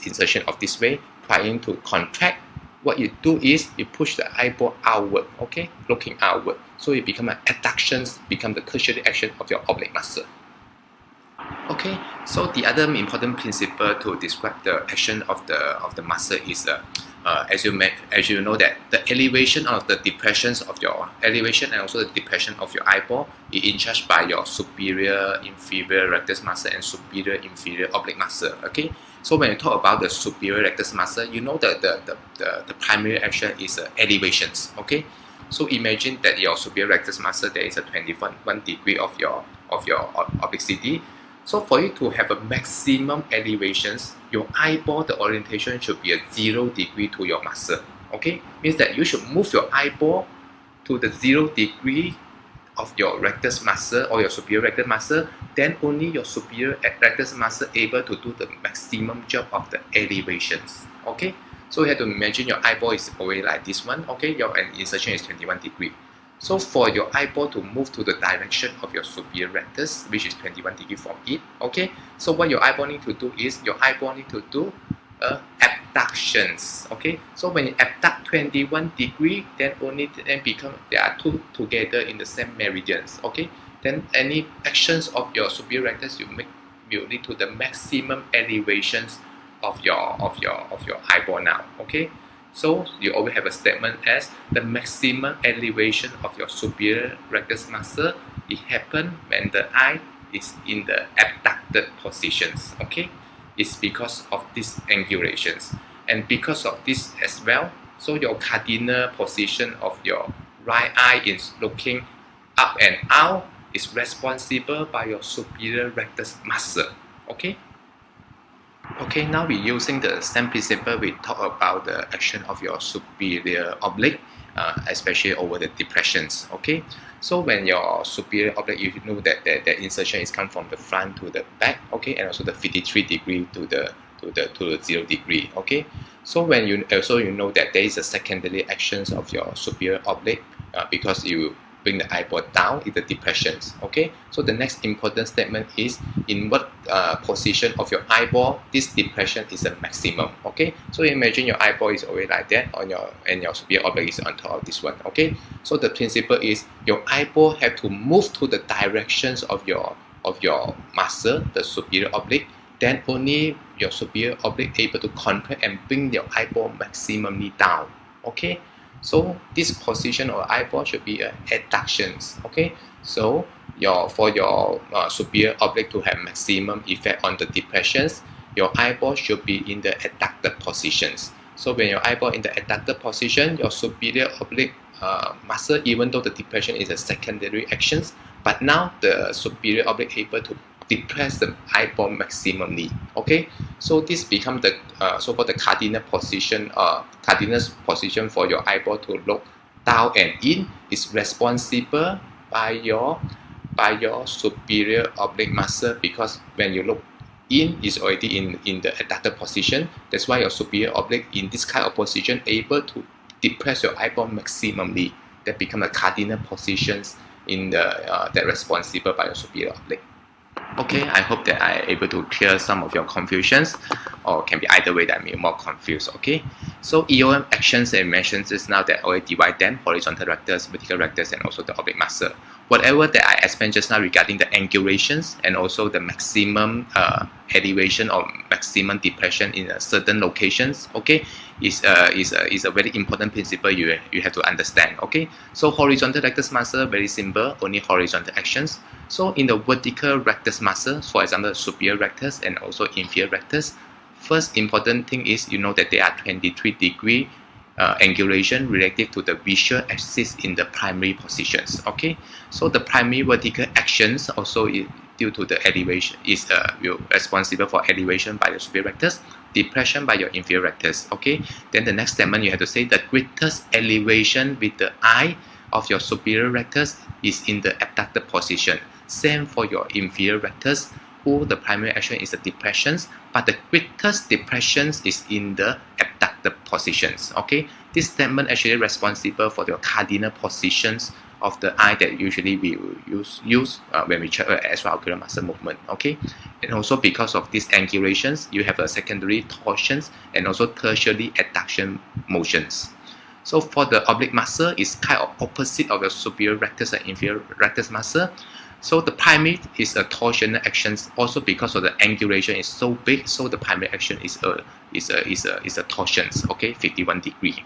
insertion of this way trying to contract, what you do is you push the eyeball outward. Okay, looking outward, so it become an adductions, become the tertiary action of your oblique muscle. Okay, so the other important principle to describe the action of the muscle is as you know that the elevation of the depressions of your elevation and also the depression of your eyeball is in charge by your superior inferior rectus muscle and superior inferior oblique muscle. Okay, so when you talk about the superior rectus muscle, you know that the primary action is elevations. Okay, so imagine that your superior rectus muscle, there is a 21 degree of your oblique CD. So for you to have a maximum elevations, your eyeball, the orientation should be a 0 degree to your muscle. Okay, means that you should move your eyeball to the 0 degree of your rectus muscle or your superior rectus muscle, then only your superior rectus muscle able to do the maximum job of the elevations. Okay, so you have to imagine your eyeball is always like this one. Okay, your insertion is 21 degree. So for your eyeball to move to the direction of your superior rectus, which is 21 degree from it, okay, so what your eyeball need to do is, your eyeball need to do abductions, okay, so when you abduct 21 degree, then become, there are two together in the same meridians, okay, then any actions of your superior rectus will lead to the maximum elevations of your eyeball now, okay. So you always have a statement as the maximum elevation of your superior rectus muscle, it happens when the eye is in the abducted positions, okay. It's because of these angulations, and because of this as well, so your cardinal position of your right eye is looking up and out is responsible by your superior rectus muscle, okay. Okay, now we're using the same principle. We talk about the action of your superior oblique, especially over the depressions. Okay, so when your superior oblique, you know that the insertion is come from the front to the back. Okay, and also the 53 degree to the 0 degree. Okay, so when you know that there is a secondary actions of your superior oblique because you bring the eyeball down in the depressions. Okay, so the next important statement is in what position of your eyeball this depression is a maximum. Okay, so imagine your eyeball is always like that on your, and your superior oblique is on top of this one. Okay, so the principle is your eyeball have to move to the directions of your muscle, the superior oblique, then only your superior oblique able to contract and bring your eyeball maximally down. Okay, so this position of eyeball should be adductions. Okay, so for your superior oblique to have maximum effect on the depressions, your eyeball should be in the adducted positions. So when your eyeball in the adducted position, your superior oblique muscle, even though the depression is a secondary actions, but now the superior oblique able to depress the eyeball maximally. Okay, so this becomes the so-called the cardinal position for your eyeball to look down and in is responsible by your superior oblique muscle, because when you look in is already in the adducted position. That's why your superior oblique in this kind of position able to depress your eyeball maximally. That become the cardinal positions in the that responsible by your superior oblique. Okay, I hope that I able to clear some of your confusions, or can be either way that I'm more confused. Okay, so EOM actions and mentions is now that I already divide them: horizontal rectus, vertical rectus, and also the oblique muscle. Whatever that I explained just now regarding the angulations and also the maximum elevation or maximum depression in certain locations, okay, is a very important principle you have to understand. Okay, so horizontal rectus muscle, very simple, only horizontal actions. So in the vertical rectus muscle, for example, superior rectus and also inferior rectus, first important thing is you know that they are 23-degree angulation relative to the visual axis in the primary positions. Okay, so the primary vertical actions also due to the elevation is responsible for elevation by the superior rectus, depression by your inferior rectus. Okay, then the next statement you have to say the greatest elevation with the eye of your superior rectus is in the abducted position. Same for your inferior rectus, who the primary action is the depressions, but the greatest depressions is in the abducted positions. Okay, this statement actually responsible for your cardinal positions of the eye that usually we will use when we check extraocular muscle movement. Okay, and also because of these angulations, you have a secondary torsions and also tertiary adduction motions. So for the oblique muscle, is kind of opposite of your superior rectus and inferior rectus muscle. So the primary is a torsional actions, also because of the angulation is so big. So the primary action is a torsions. Okay, 51 degree.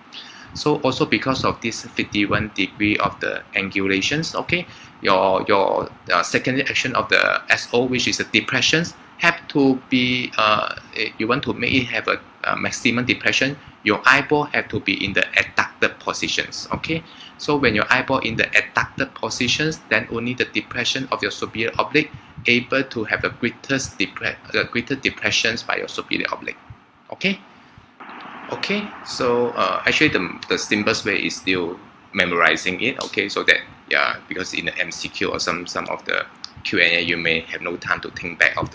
So also because of this 51 degree of the angulations, okay, your secondary action of the SO, which is the depressions, have to be you want to make it have a maximum depression, your eyeball have to be in the adducted positions. Okay, so when your eyeball in the adducted positions, then only the depression of your superior oblique able to have a greater depressions by your superior oblique. Okay. Okay, so actually the simplest way is still memorizing it. Okay, so that yeah, because in the MCQ or some of the Q&A you may have no time to think back of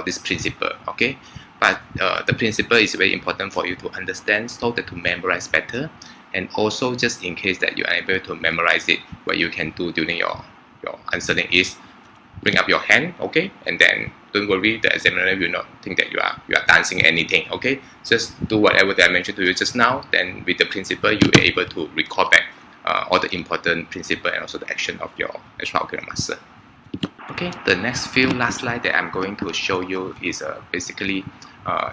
this principle. Okay, but the principle is very important for you to understand so that to memorize better, and also just in case that you are able to memorize it, what you can do during your answering is bring up your hand, okay, and then don't worry, the examiner will not think that you are dancing anything, okay. Just do whatever that I mentioned to you just now. Then with the principle, you are able to recall back all the important principle and also the action of your extraocular muscle. Okay, the next last slide that I'm going to show you is basically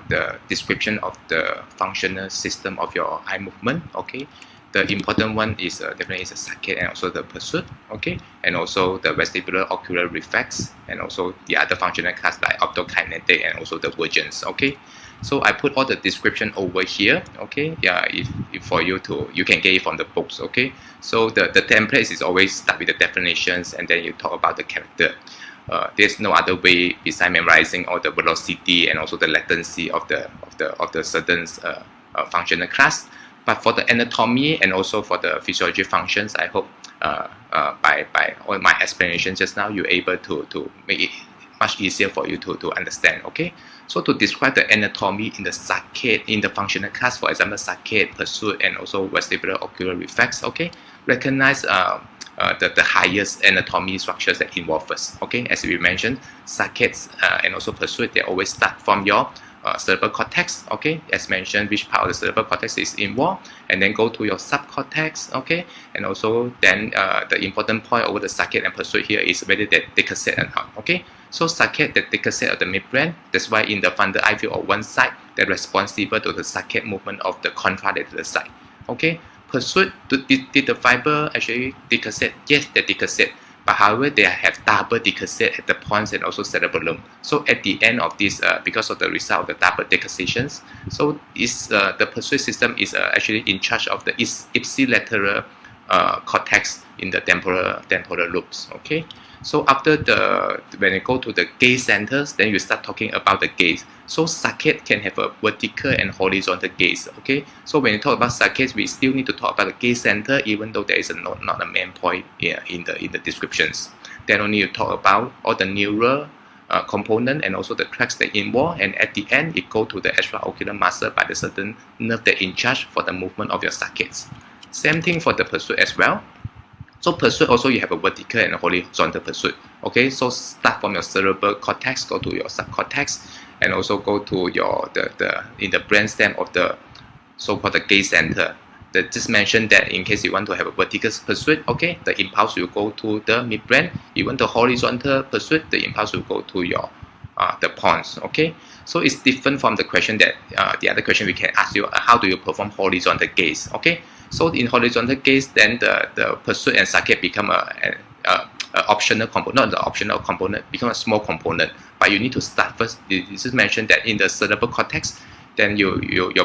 the description of the functional system of your eye movement. Okay, the important one is definitely is the saccade and also the pursuit. Okay, and also the vestibular ocular reflex, and also the other functional class like optokinetic and also the vergence. Okay, so I put all the description over here. Okay, yeah, if for you can get it from the books. Okay, so the template is always start with the definitions and then you talk about the character. There's no other way besides memorizing all the velocity and also the latency of the certain functional class. But for the anatomy and also for the physiology functions, I hope by all my explanation just now, you're able to make it much easier for you to understand. Okay, so to describe the anatomy in the saccade, in the functional class, for example, saccade, pursuit, and also vestibular ocular reflex. Okay, recognize the highest anatomy structures that involve first. Okay, as we mentioned, saccades and also pursuit, they always start from your cerebral cortex. Okay, as mentioned, which part of the cerebral cortex is involved, and then go to your subcortex. Okay, and also then the important point over the saccade and pursuit here is whether they decussate or not. Okay, so saccade, the decussate of the midbrain, that's why in the fundal eye field of one side, they're responsible to the saccade movement of the contralateral side. Okay, pursuit, did the fiber actually decussate? Yes, they decussate. But however, they have double decussate at the points and also cerebellum. So at the end of this, because of the result of the double decussations, so the pursuit system is actually in charge of the ipsilateral cortex in the temporal lobes. Okay, so after when you go to the gaze centers, then you start talking about the gaze. So saccade can have a vertical and horizontal gaze. Okay, so when you talk about saccades, we still need to talk about the gaze center, even though there is not a main point here in the descriptions. Then only you talk about all the neural component and also the tracks that involve, and at the end it go to the extraocular muscle by the certain nerve that in charge for the movement of your saccades. Same thing for the pursuit as well. So pursuit also you have a vertical and a horizontal pursuit. Okay, so start from your cerebral cortex, go to your subcortex, and also go to your in the brainstem of the so-called the gaze center. That just mentioned that in case you want to have a vertical pursuit, okay, the impulse will go to the midbrain. You want the horizontal pursuit, the impulse will go to your the pons. Okay, so it's different from the question that the other question we can ask you, how do you perform horizontal gaze? Okay, so in horizontal gaze, then the pursuit and saccade become a optional component, not the optional component, become a small component. But you need to start first. This is mentioned that in the cerebral cortex, then your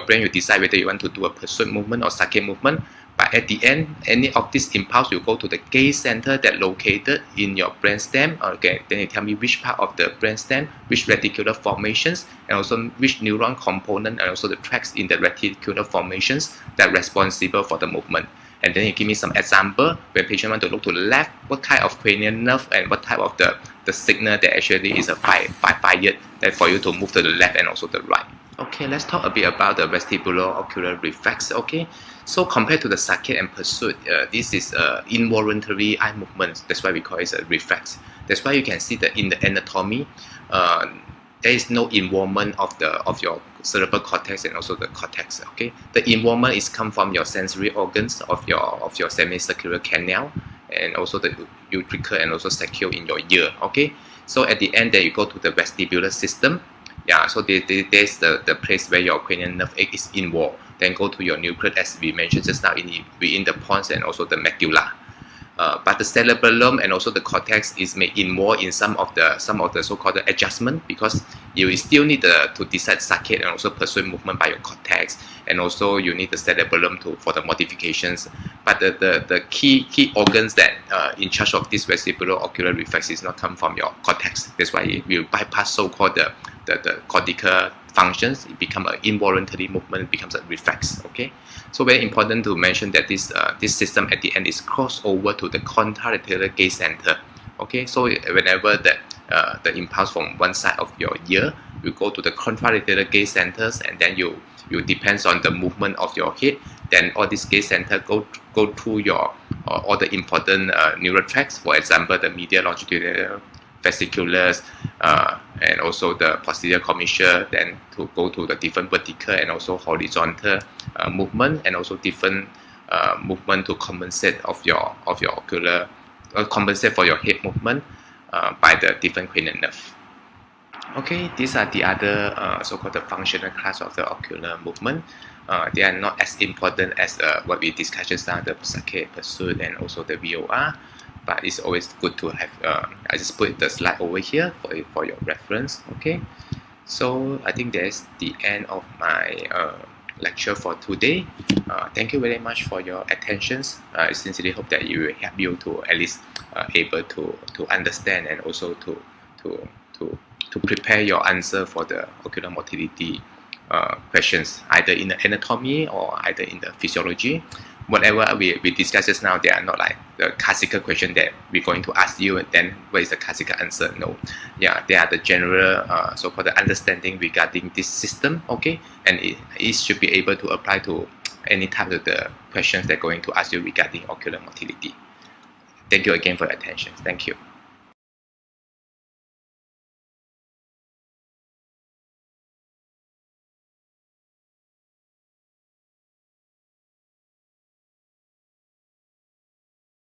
brain will decide whether you want to do a pursuit movement or saccade movement. But at the end, any of this impulse will go to the gaze center that located in your brainstem. Okay, then you tell me which part of the brainstem, which reticular formations, and also which neuron component, and also the tracks in the reticular formations that are responsible for the movement. And then you give me some example when patient want to look to the left, what kind of cranial nerve and what type of the signal that actually is fired that for you to move to the left and also the right. Okay, let's talk a bit about the vestibular ocular reflex. Okay, so compared to the saccade and pursuit, this is involuntary eye movements. That's why we call it a reflex. That's why you can see that in the anatomy, there is no involvement of your cerebral cortex and also the cortex. Okay, the involvement is come from your sensory organs of your semicircular canal and also the utricle and also saccule in your ear. Okay, so at the end, there you go to the vestibular system. Yeah, so there's the place where your cranial nerve is involved. Then go to your nucleus, as we mentioned just now, within the pons and also the macula. But the cerebellum and also the cortex is made in more in some of the so-called adjustment, because you still need to decide saccade and also persuade movement by your cortex, and also you need the cerebellum for the modifications. But the key organs that in charge of this vestibulo-ocular reflex is not come from your cortex. That's why it will bypass so-called the cortical functions. It becomes an involuntary movement, becomes a reflex. Okay, so very important to mention that this system at the end is crossed over to the contralateral gaze center. Okay, so whenever the impulse from one side of your ear will go to the contralateral gaze centers, and then you depends on the movement of your head, then all these gaze center go through your all the important neural tracts. For example, the medial longitudinal fasciculars, and also the posterior commissure, then to go to the different vertical and also horizontal movement, and also different movement to compensate of your ocular, compensate for your head movement by the different cranial nerve. Okay, these are the other so-called the functional class of the ocular movement. They are not as important as what we discussed just now, the saccade, pursuit, and also the VOR. But it's always good to have. I just put the slide over here for your reference. Okay, so I think that's the end of my lecture for today. Thank you very much for your attentions. I sincerely hope that it will help you to at least able to understand, and also to prepare your answer for the ocular motility questions, either in the anatomy or either in the physiology. Whatever we discussed just now, they are not like the classical question that we're going to ask you and then what is the classical answer. No, yeah, they are the general so-called understanding regarding this system. Okay, and it should be able to apply to any type of the questions they're going to ask you regarding ocular motility. Thank you again for your attention. Thank you.